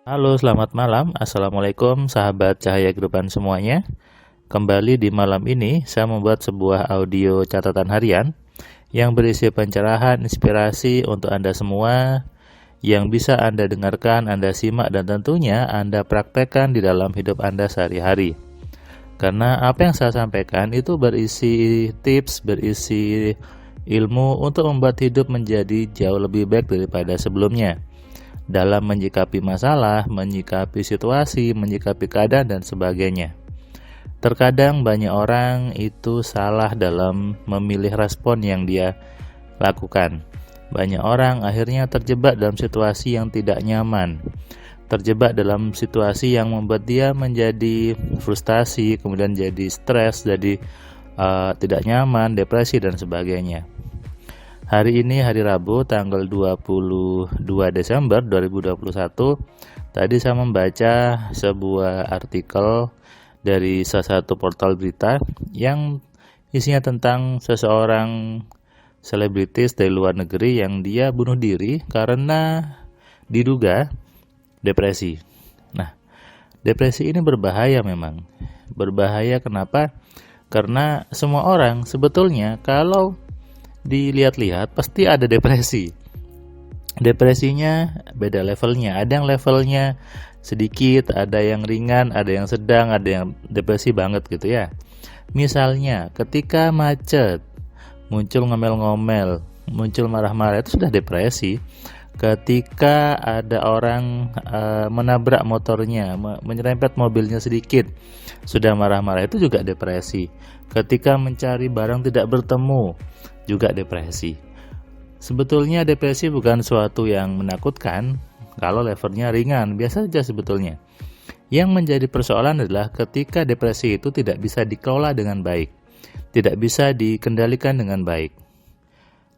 Halo, selamat malam. Assalamualaikum, sahabat cahaya kehidupan semuanya. Kembali di malam ini, saya membuat sebuah audio catatan harian yang berisi pencerahan, inspirasi untuk Anda semua yang bisa Anda dengarkan, Anda simak, dan tentunya Anda praktekkan di dalam hidup Anda sehari-hari. Karena apa yang saya sampaikan itu berisi tips, berisi ilmu untuk membuat hidup menjadi jauh lebih baik daripada sebelumnya dalam menyikapi masalah, menyikapi situasi, menyikapi keadaan, dan sebagainya. Terkadang banyak orang itu salah dalam memilih respon yang dia lakukan. Banyak orang akhirnya terjebak dalam situasi yang tidak nyaman, terjebak dalam situasi yang membuat dia menjadi frustasi, kemudian jadi stres, jadi tidak nyaman, depresi, dan sebagainya. Hari ini hari Rabu tanggal 22 Desember 2021. Tadi saya membaca sebuah artikel dari salah satu portal berita yang isinya tentang seseorang selebritis dari luar negeri yang dia bunuh diri karena diduga depresi. Nah, depresi ini berbahaya memang. Berbahaya kenapa? Karena semua orang sebetulnya kalau dilihat-lihat pasti ada depresi. Depresinya beda levelnya. Ada yang levelnya sedikit, ada yang ringan, ada yang sedang, ada yang depresi banget gitu ya. Misalnya ketika macet, muncul ngomel-ngomel, muncul marah-marah, itu sudah depresi. Ketika ada orang menabrak motornya, menyerempet mobilnya sedikit, sudah marah-marah, itu juga depresi. Ketika mencari barang tidak bertemu, juga depresi. Sebetulnya depresi bukan suatu yang menakutkan kalau levelnya ringan, biasa saja sebetulnya. Yang menjadi persoalan adalah ketika depresi itu tidak bisa dikelola dengan baik, tidak bisa dikendalikan dengan baik.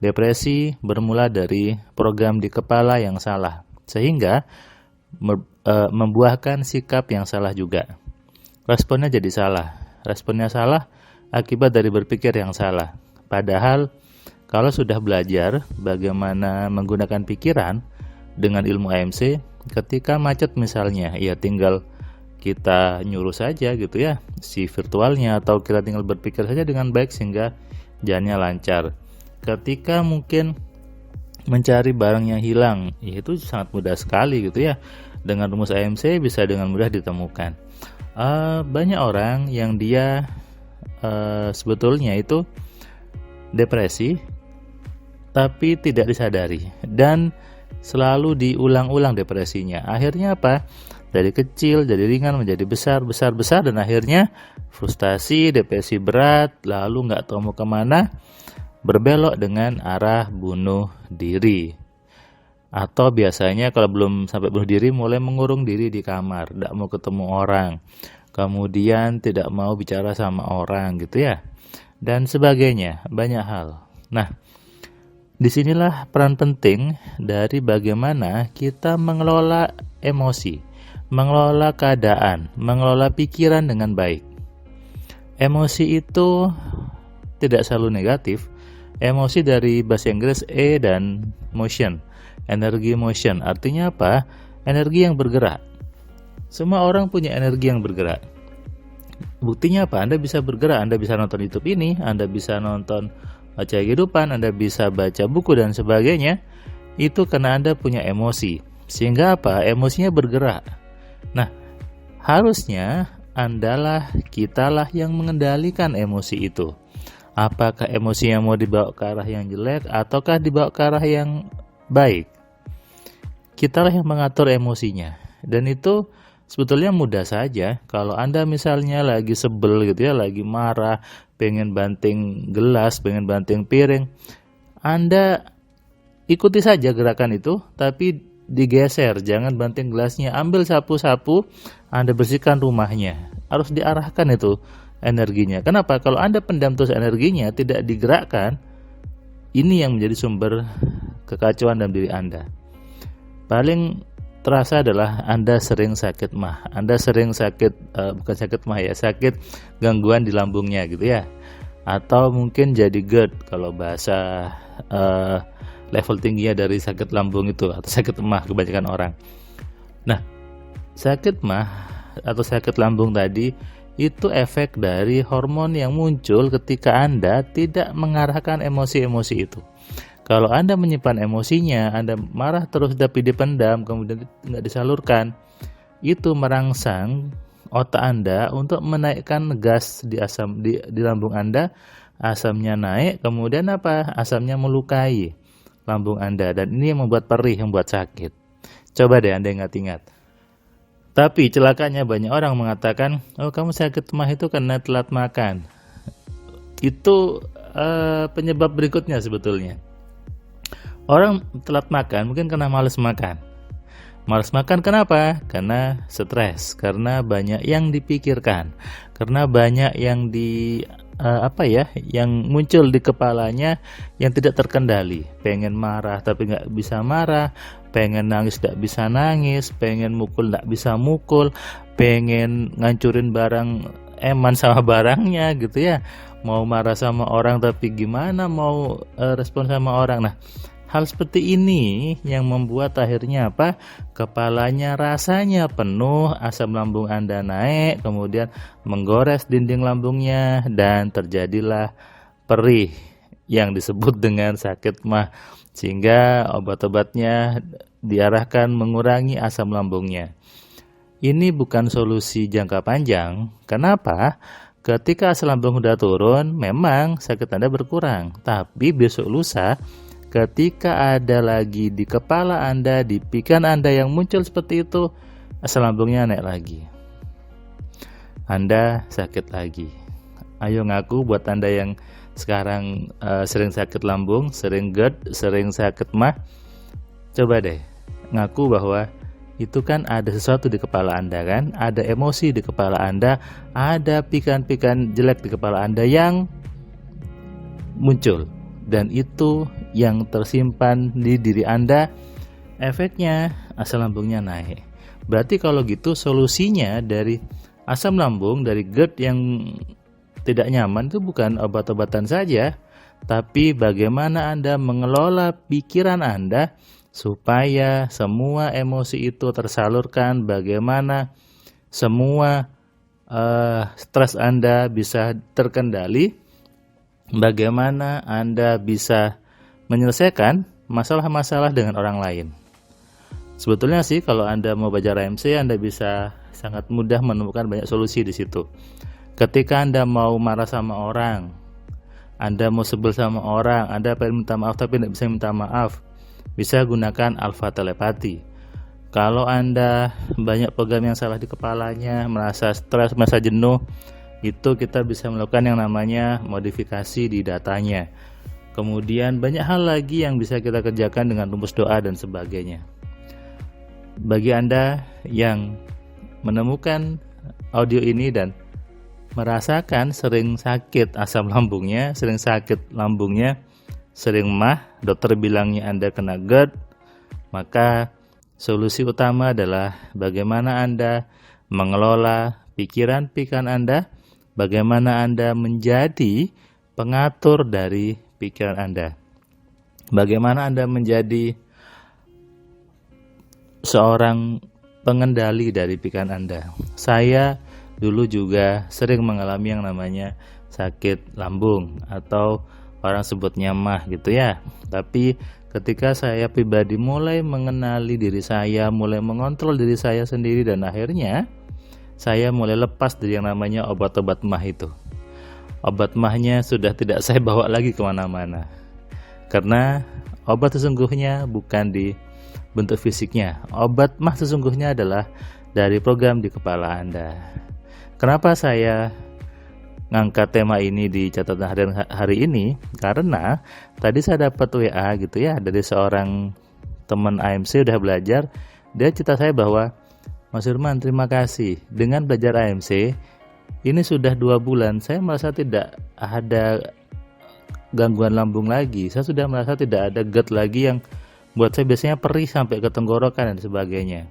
Depresi bermula dari program di kepala yang salah, sehingga membuahkan sikap yang salah juga. Responnya jadi salah. Responnya salah akibat dari berpikir yang salah. Padahal kalau sudah belajar bagaimana menggunakan pikiran dengan ilmu AMC, ketika macet misalnya, ya tinggal kita nyuruh saja gitu ya, si virtualnya, atau kita tinggal berpikir saja dengan baik sehingga jalannya lancar. Ketika mungkin mencari barang yang hilang, ya itu sangat mudah sekali gitu ya. Dengan rumus AMC bisa dengan mudah ditemukan. Banyak orang yang dia sebetulnya itu depresi tapi tidak disadari dan selalu diulang-ulang depresinya. Akhirnya apa? Dari kecil jadi ringan menjadi besar dan akhirnya frustasi, depresi berat, lalu nggak tahu mau kemana, berbelok dengan arah bunuh diri. Atau biasanya kalau belum sampai bunuh diri, mulai mengurung diri di kamar, tidak mau ketemu orang, kemudian tidak mau bicara sama orang gitu ya, dan sebagainya, banyak hal. Nah, disinilah peran penting dari bagaimana kita mengelola emosi, mengelola keadaan, mengelola pikiran dengan baik. Emosi itu tidak selalu negatif. Emosi dari bahasa Inggris E dan motion, energi motion. Artinya apa? Energi yang bergerak. Semua orang punya energi yang bergerak. Buktinya apa? Anda bisa bergerak, Anda bisa nonton YouTube ini, Anda bisa nonton Cahaya Kehidupan, Anda bisa baca buku dan sebagainya. Itu karena Anda punya emosi. Sehingga apa? Emosinya bergerak. Nah, harusnya Andalah, kitalah yang mengendalikan emosi itu. Apakah emosi yang mau dibawa ke arah yang jelek ataukah dibawa ke arah yang baik? Kitalah yang mengatur emosinya. Dan itu sebetulnya mudah saja. Kalau Anda misalnya lagi sebel gitu ya, lagi marah, pengen banting gelas, pengen banting piring, Anda ikuti saja gerakan itu, tapi digeser, jangan banting gelasnya. Ambil sapu-sapu, Anda bersihkan rumahnya. Harus diarahkan itu energinya. Kenapa? Kalau Anda pendam terus energinya, tidak digerakkan, ini yang menjadi sumber kekacauan dalam diri Anda. Paling terasa adalah Anda sering sakit mah. Anda sering sakit, bukan sakit mah ya, sakit gangguan di lambungnya gitu ya. Atau mungkin jadi GERD kalau bahasa level tingginya dari sakit lambung itu, atau sakit emah kebanyakan orang. Nah, Sakit mah atau sakit lambung tadi itu efek dari hormon yang muncul ketika Anda tidak mengarahkan emosi-emosi itu. Kalau Anda menyimpan emosinya, Anda marah terus tapi dipendam, kemudian nggak disalurkan, itu merangsang otak Anda untuk menaikkan gas di lambung Anda. Asamnya naik, kemudian apa? Asamnya melukai lambung Anda, dan ini yang membuat perih, membuat sakit. Coba deh Anda ingat-ingat. Tapi celakanya banyak orang mengatakan, oh kamu sakit mah itu karena telat makan. Itu penyebab berikutnya sebetulnya. Orang telat makan mungkin karena malas makan. Malas makan kenapa? Karena stres, karena banyak yang dipikirkan, karena banyak yang yang muncul di kepalanya yang tidak terkendali. Pengen marah tapi nggak bisa marah, pengen nangis nggak bisa nangis, pengen mukul nggak bisa mukul, pengen ngancurin barang eman sama barangnya gitu ya. Mau marah sama orang tapi gimana mau respon sama orang. Nah, hal seperti ini yang membuat akhirnya apa? Kepalanya rasanya penuh, asam lambung Anda naik, kemudian menggores dinding lambungnya dan terjadilah perih yang disebut dengan sakit mah. Sehingga obat-obatnya diarahkan mengurangi asam lambungnya. Ini bukan solusi jangka panjang. Kenapa? Ketika asam lambung sudah turun, memang sakit Anda berkurang. Tapi besok lusa, ketika ada lagi di kepala Anda, di pikiran Anda yang muncul seperti itu, asam lambungnya naik lagi. Anda sakit lagi. Ayo ngaku buat Anda yang sekarang sering sakit lambung, sering GERD, sering sakit mah. Coba deh ngaku bahwa itu kan ada sesuatu di kepala Anda kan, ada emosi di kepala Anda, ada pikiran-pikiran jelek di kepala Anda yang muncul. Dan itu yang tersimpan di diri Anda, efeknya asam lambungnya naik. Berarti kalau gitu solusinya dari asam lambung, dari GERD yang tidak nyaman itu bukan obat-obatan saja, tapi bagaimana Anda mengelola pikiran Anda supaya semua emosi itu tersalurkan, bagaimana semua stres Anda bisa terkendali, bagaimana Anda bisa menyelesaikan masalah-masalah dengan orang lain. Sebetulnya sih kalau Anda mau belajar AMC, Anda bisa sangat mudah menemukan banyak solusi di situ. Ketika Anda mau marah sama orang, Anda mau sebel sama orang, Anda pengen minta maaf tapi tidak bisa minta maaf, bisa gunakan alfa telepati. Kalau Anda banyak program yang salah di kepalanya, merasa stres, merasa jenuh, itu kita bisa melakukan yang namanya modifikasi di datanya. Kemudian banyak hal lagi yang bisa kita kerjakan dengan rumus doa dan sebagainya. Bagi Anda yang menemukan audio ini dan merasakan sering sakit asam lambungnya, sering sakit lambungnya, sering mah, dokter bilangnya Anda kena GERD, maka solusi utama adalah bagaimana Anda mengelola pikiran-pikiran Anda, bagaimana Anda menjadi pengatur dari pikiran Anda, bagaimana Anda menjadi seorang pengendali dari pikiran Anda. Saya dulu juga sering mengalami yang namanya sakit lambung atau orang sebutnya mah gitu ya. Tapi ketika saya pribadi mulai mengenali diri saya, mulai mengontrol diri saya sendiri, dan akhirnya saya mulai lepas dari yang namanya obat-obat mah itu. Obat mahnya sudah tidak saya bawa lagi kemana-mana, karena obat sesungguhnya bukan di bentuk fisiknya. Obat mah sesungguhnya adalah dari program di kepala Anda. Kenapa saya ngangkat tema ini di catatan harian hari ini? Karena tadi saya dapat WA gitu ya dari seorang teman AMC udah belajar. Dia cerita saya bahwa, Mas Firman, terima kasih, dengan belajar AMC ini sudah 2 bulan saya merasa tidak ada gangguan lambung lagi. Saya sudah merasa tidak ada GERD lagi yang buat saya biasanya perih sampai ke tenggorokan dan sebagainya.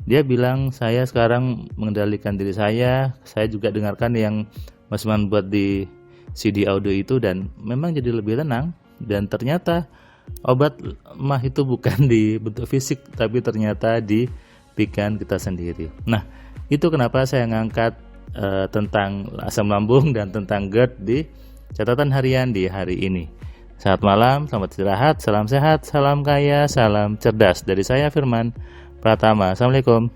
Dia bilang, saya sekarang mengendalikan diri saya juga dengarkan yang Mas Man buat di CD audio itu, dan memang jadi lebih tenang. Dan ternyata obat mah itu bukan di bentuk fisik, tapi ternyata di pikiran kita sendiri. Nah, itu kenapa saya ngangkat tentang asam lambung dan tentang GERD di catatan harian di hari ini. Selamat malam, selamat istirahat, salam sehat, salam kaya, salam cerdas. Dari saya Firman Pratama. Assalamualaikum.